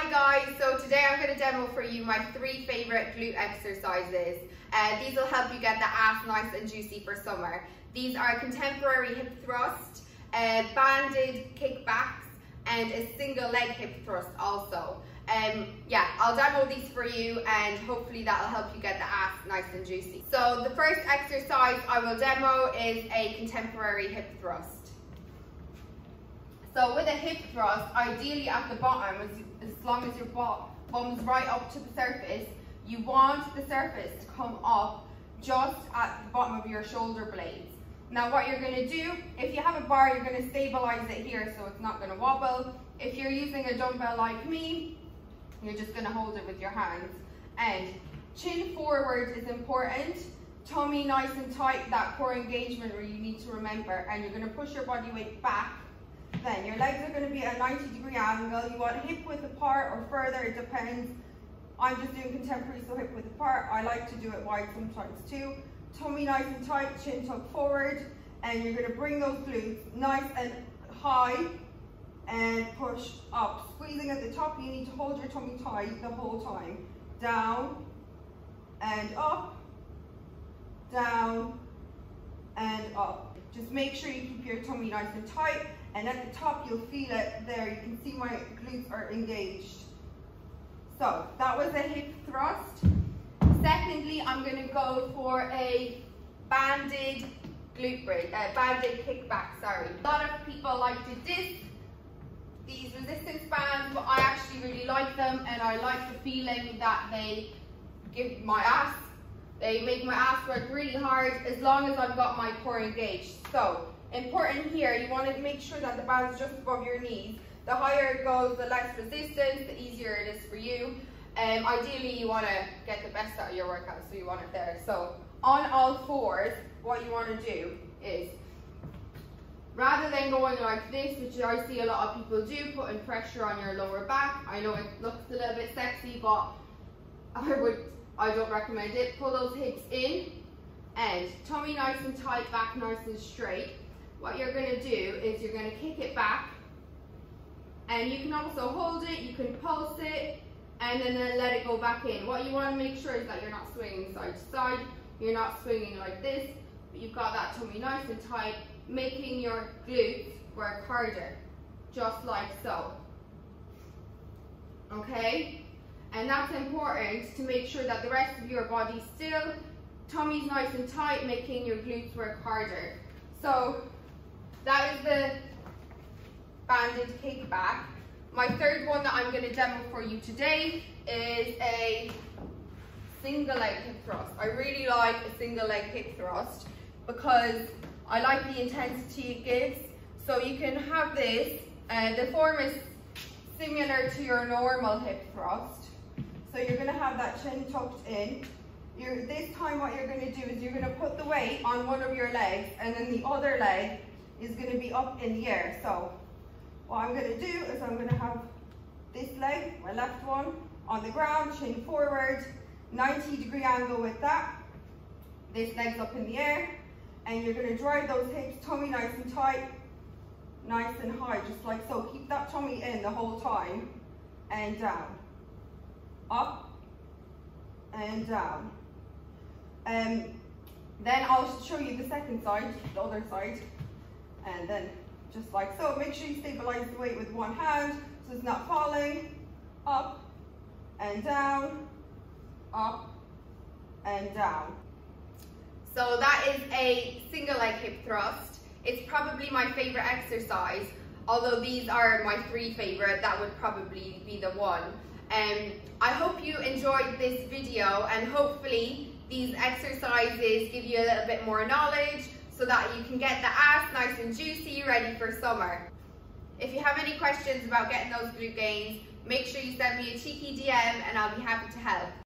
Hi guys, so today I'm going to demo for you my 3 favorite glute exercises. These will help you get the ass nice and juicy for summer. These are contemporary hip thrust, banded kickbacks, and a single leg hip thrust also. Yeah, I'll demo these for you and hopefully that'll help you get the ass nice and juicy. So the first exercise I will demo is a contemporary hip thrust. So with a hip thrust, ideally at the bottom, as long as your bum's right up to the surface, you want the surface to come up just at the bottom of your shoulder blades. Now what you're going to do, if you have a bar, you're going to stabilize it here so it's not going to wobble. If you're using a dumbbell like me, you're just going to hold it with your hands. And chin forward is important, tummy nice and tight, that core engagement where you need to remember, and you're going to push your body weight back. Then your legs are going to be at a 90-degree angle. You want hip width apart or further, it depends. I'm just doing contemporary, so hip width apart. I like to do it wide sometimes too. Tummy nice and tight, chin tucked forward, and you're going to bring those glutes nice and high and push up. Squeezing at the top, you need to hold your tummy tight the whole time. Down and up, down and up. Just make sure you keep your tummy nice and tight. And at the top, you'll feel it there. You can see my glutes are engaged. So that was a hip thrust. Secondly, I'm going to go for a banded glute bridge, banded kickback, sorry. A lot of people like to diss these resistance bands, but I actually really like them, and I like the feeling that they give my ass. They make my ass work really hard as long as I've got my core engaged. So important here, you want to make sure that the band's just above your knees. The higher it goes, the less resistance, the easier it is for you. Ideally, you want to get the best out of your workout, so you want it there. So on all fours, what you want to do is, rather than going like this, which I see a lot of people do, putting pressure on your lower back. I know it looks a little bit sexy, but I don't recommend it. Pull those hips in and tummy nice and tight, back nice and straight. What you're going to do is you're going to kick it back, and you can also hold it, you can pulse it, and then let it go back in. What you want to make sure is that you're not swinging side to side, you're not swinging like this, but you've got that tummy nice and tight, making your glutes work harder, just like so. Okay? And that's important to make sure that the rest of your body's still, tummy's nice and tight, making your glutes work harder. So that is the banded kickback. My third one that I'm going to demo for you today is a single leg hip thrust. I really like a single leg hip thrust because I like the intensity it gives. So you can have this, the form is similar to your normal hip thrust. So you're going to have that chin tucked in. This time what you're going to do is you're going to put the weight on one of your legs, and then the other leg is going to be up in the air. So what I'm going to do is I'm going to have this leg, my left one, on the ground, chin forward, 90-degree angle with that. This leg's up in the air, and you're going to drive those hips, tummy nice and tight, nice and high, just like so. Keep that tummy in the whole time, and down, up, and down. Then I'll show you the second side, the other side, and then just like so. Make sure you stabilize the weight with one hand so it's not falling. Up and down, up and down. So that is a single leg hip thrust. It's probably my favorite exercise, although these are my 3 favorite, that would probably be the one. I hope you enjoyed this video, and hopefully these exercises give you a little bit more knowledge so that you can get the ass nice and juicy, ready for summer. If you have any questions about getting those glute gains, make sure you send me a cheeky DM and I'll be happy to help.